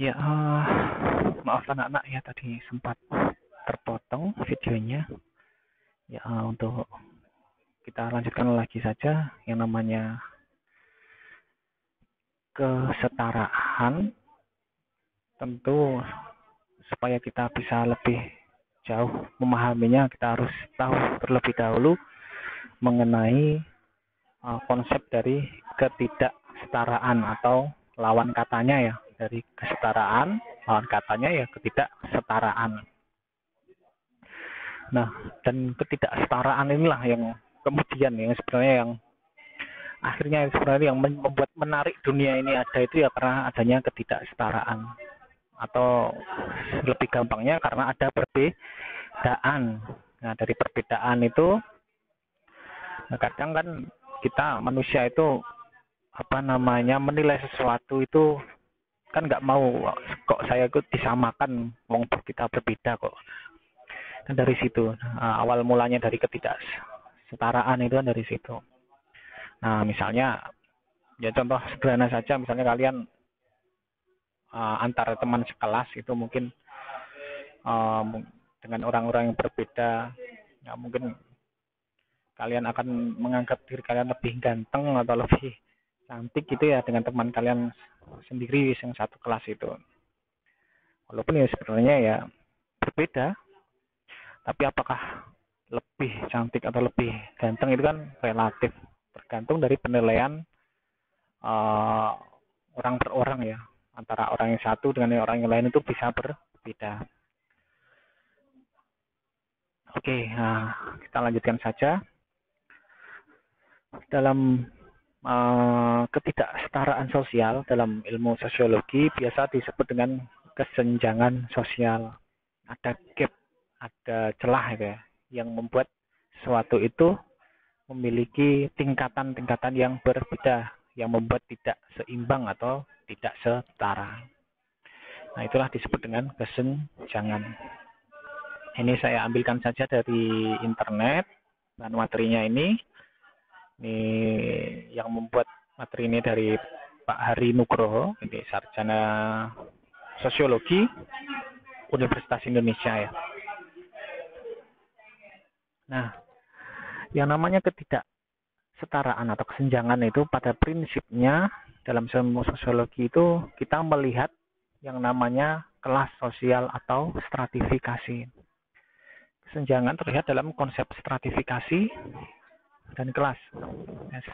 Ya, maaf anak-anak ya tadi sempat terpotong videonya. Ya, untuk kita lanjutkan lagi saja yang namanya kesetaraan. Tentu supaya kita bisa lebih jauh memahaminya, kita harus tahu terlebih dahulu mengenai konsep dari ketidaksetaraan atau lawan katanya ya. Dari kesetaraan, lawan katanya ya ketidaksetaraan. Nah, dan ketidaksetaraan inilah yang kemudian yang sebenarnya yang akhirnya sebenarnya yang membuat menarik dunia ini ada itu ya karena adanya ketidaksetaraan, atau lebih gampangnya karena ada perbedaan. Nah, dari perbedaan itu kadang kan kita manusia itu menilai sesuatu itu kan nggak mau, kok saya ikut disamakan, wong kita berbeda kok. Dan dari situ awal mulanya dari ketidaksetaraan itu kan dari situ. Nah, misalnya ya contoh sederhana saja, misalnya kalian antar teman sekelas itu mungkin dengan orang-orang yang berbeda, ya mungkin kalian akan menganggap diri kalian lebih ganteng atau lebih cantik gitu ya dengan teman kalian sendiri yang satu kelas itu. Walaupun ya sebenarnya ya berbeda, tapi apakah lebih cantik atau lebih ganteng itu kan relatif, tergantung dari penilaian orang per orang ya. Antara orang yang satu dengan orang yang lain itu bisa berbeda. Oke, nah kita lanjutkan saja. Dalam ketidaksetaraan sosial dalam ilmu sosiologi biasa disebut dengan kesenjangan sosial. Ada gap, ada celah ya, yang membuat sesuatu itu memiliki tingkatan-tingkatan yang berbeda, yang membuat tidak seimbang atau tidak setara. Nah, itulah disebut dengan kesenjangan. Ini saya ambilkan saja dari internet, dan materinya ini yang membuat materi ini dari Pak Hari Nugroho, ini sarjana sosiologi Universitas Indonesia ya. Nah, yang namanya ketidaksetaraan atau kesenjangan itu pada prinsipnya dalam ilmu sosiologi itu kita melihat yang namanya kelas sosial atau stratifikasi. Kesenjangan terlihat dalam konsep stratifikasi dan kelas.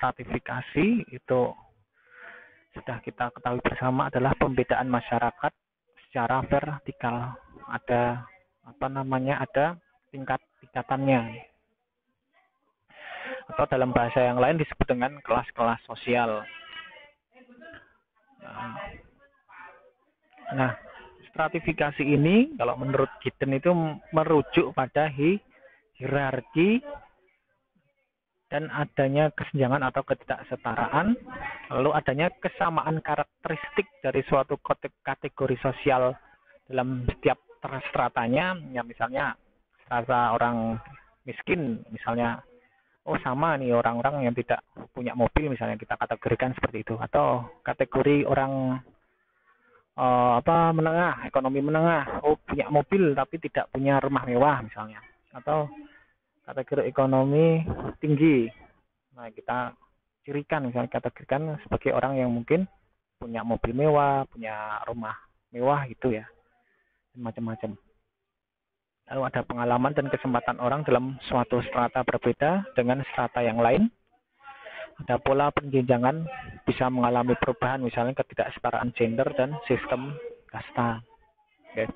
Stratifikasi itu sudah kita ketahui bersama adalah pembedaan masyarakat secara vertikal. Ada ada tingkatannya. Atau dalam bahasa yang lain disebut dengan kelas-kelas sosial. Nah, stratifikasi ini kalau menurut Giddens itu merujuk pada hierarki dan adanya kesenjangan atau ketidaksetaraan, lalu adanya kesamaan karakteristik dari suatu kategori sosial dalam setiap stratanya. Ya misalnya strata orang miskin, misalnya sama nih orang-orang yang tidak punya mobil, misalnya kita kategorikan seperti itu, atau kategori orang menengah, ekonomi menengah, punya mobil tapi tidak punya rumah mewah misalnya, atau kategori ekonomi tinggi. Nah, kita cirikan misalnya kategorikan sebagai orang yang mungkin punya mobil mewah, punya rumah mewah gitu ya. Macam-macam. Lalu ada pengalaman dan kesempatan orang dalam suatu strata berbeda dengan strata yang lain. Ada pola penjenjangan bisa mengalami perubahan, misalnya ketidaksetaraan gender dan sistem kasta. Okay.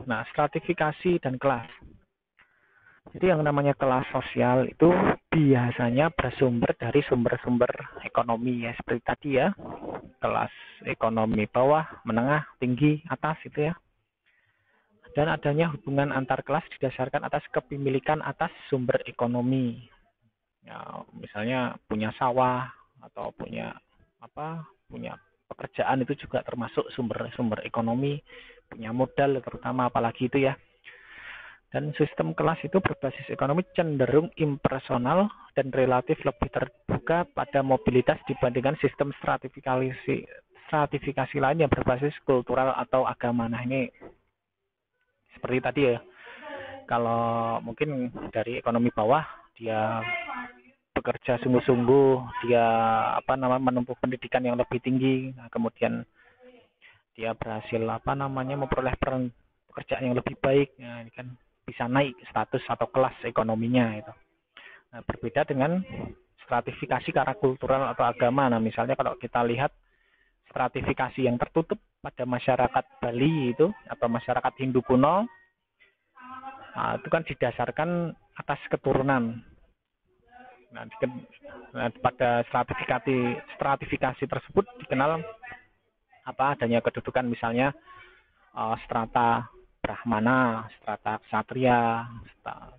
Nah, stratifikasi dan kelas. Jadi yang namanya kelas sosial itu biasanya bersumber dari sumber-sumber ekonomi ya, seperti tadi ya. Kelas ekonomi bawah, menengah, tinggi, atas itu ya. Dan adanya hubungan antar kelas didasarkan atas kepemilikan atas sumber ekonomi. Ya, misalnya punya sawah atau punya pekerjaan itu juga termasuk sumber ekonomi, punya modal terutama apalagi itu ya. Dan sistem kelas itu berbasis ekonomi cenderung impersonal dan relatif lebih terbuka juga pada mobilitas dibandingkan sistem stratifikasi lain yang berbasis kultural atau agama. Nah, ini seperti tadi ya. Kalau mungkin dari ekonomi bawah dia bekerja sungguh-sungguh, dia menempuh pendidikan yang lebih tinggi, nah, kemudian dia berhasil memperoleh pekerjaan yang lebih baik, nah, ini kan bisa naik status atau kelas ekonominya itu. Nah, berbeda dengan stratifikasi karena kultural atau agama. Nah, misalnya kalau kita lihat stratifikasi yang tertutup pada masyarakat Bali itu atau masyarakat Hindu kuno, nah, itu kan didasarkan atas keturunan. Nah, pada stratifikasi tersebut dikenal adanya kedudukan, misalnya strata Brahmana, strata Ksatria,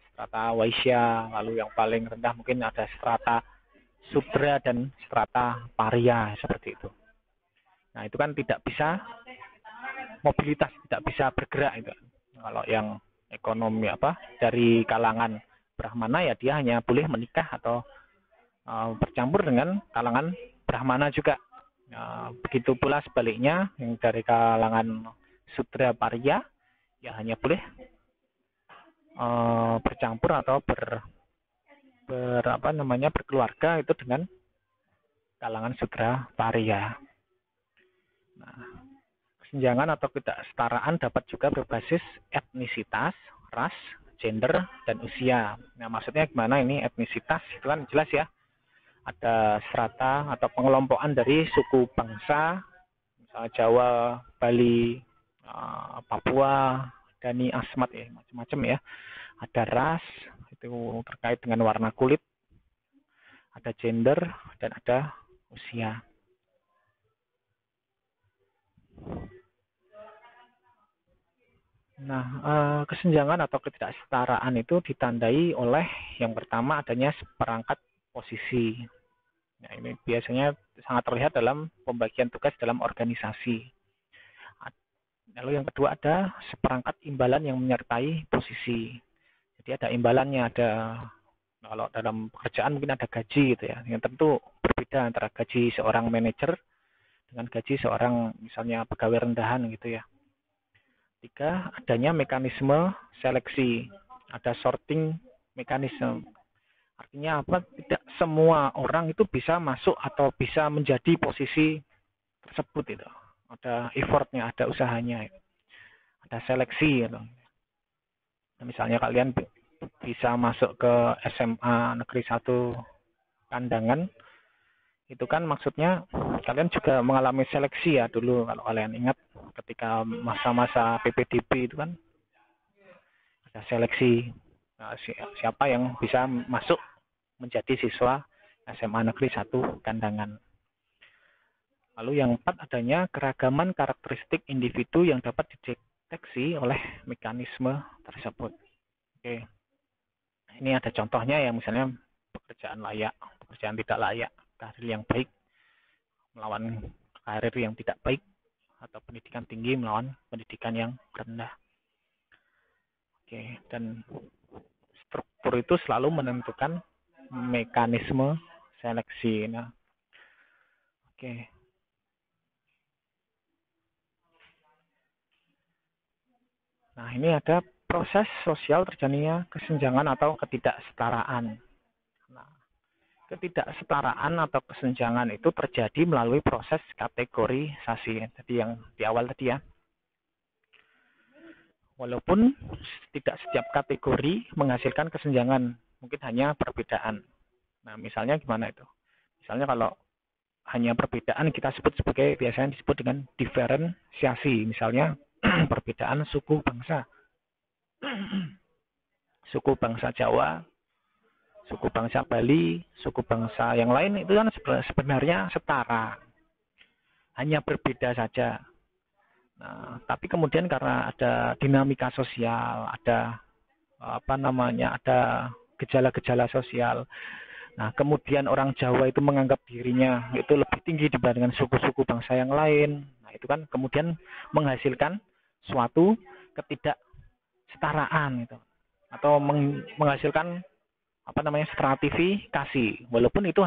strata Waisya, lalu yang paling rendah mungkin ada strata Sudra dan strata Paria, seperti itu. Nah, itu kan tidak bisa mobilitas, tidak bisa bergerak itu. Kalau yang ekonomi dari kalangan Brahmana ya dia hanya boleh menikah atau bercampur dengan kalangan Brahmana juga. Begitu pula sebaliknya yang dari kalangan Sudra Paria ya hanya boleh bercampur atau berkeluarga itu dengan kalangan Sudra Paria. Nah, kesenjangan atau ketidaksetaraan dapat juga berbasis etnisitas, ras, gender, dan usia. Nah, maksudnya gimana ini etnisitas? Itu kan jelas ya. Ada strata atau pengelompokan dari suku bangsa, misalnya Jawa, Bali, Papua, Dani, Asmat ya, macam-macam ya. Ada ras, itu terkait dengan warna kulit, ada gender, dan ada usia. Nah, kesenjangan atau ketidaksetaraan itu ditandai oleh yang pertama adanya seperangkat posisi. Nah, ini biasanya sangat terlihat dalam pembagian tugas dalam organisasi. Lalu yang kedua ada seperangkat imbalan yang menyertai posisi. Jadi ada imbalannya, ada kalau dalam pekerjaan mungkin ada gaji gitu ya. Yang tentu berbeda antara gaji seorang manajer dengan gaji seorang misalnya pegawai rendahan gitu ya. Tiga, adanya mekanisme seleksi. Ada sorting mekanisme. Artinya apa? Tidak semua orang itu bisa masuk atau bisa menjadi posisi tersebut itu. Ada effortnya, ada usahanya, ada seleksi. Gitu. Nah, misalnya kalian bisa masuk ke SMA Negeri 1 Kandangan, itu kan maksudnya kalian juga mengalami seleksi ya dulu, kalau kalian ingat ketika masa-masa PPDB itu kan ada seleksi. Nah, siapa yang bisa masuk menjadi siswa SMA Negeri 1 Kandangan. Lalu yang keempat adanya keragaman karakteristik individu yang dapat dideteksi oleh mekanisme tersebut. Oke. Ini ada contohnya ya, misalnya pekerjaan layak, pekerjaan tidak layak, karir yang baik melawan karir yang tidak baik, atau pendidikan tinggi melawan pendidikan yang rendah. Oke, dan struktur itu selalu menentukan mekanisme seleksi. Nah, oke. Nah, ini ada proses sosial terjadinya kesenjangan atau ketidaksetaraan. Nah, ketidaksetaraan atau kesenjangan itu terjadi melalui proses kategorisasi. Jadi yang di awal tadi ya. Walaupun tidak setiap kategori menghasilkan kesenjangan, mungkin hanya perbedaan. Nah, misalnya gimana itu? Misalnya kalau hanya perbedaan kita sebut sebagai biasanya disebut dengan diferensiasi. Misalnya perbedaan suku bangsa. Suku bangsa Jawa, suku bangsa Bali, suku bangsa yang lain itu kan sebenarnya setara. Hanya berbeda saja. Nah, tapi kemudian karena ada dinamika sosial, ada ada gejala-gejala sosial. Nah, kemudian orang Jawa itu menganggap dirinya itu lebih tinggi dibandingkan suku-suku bangsa yang lain. Nah, itu kan kemudian menghasilkan suatu ketidaksetaraan itu, atau menghasilkan stratifikasi. Walaupun itu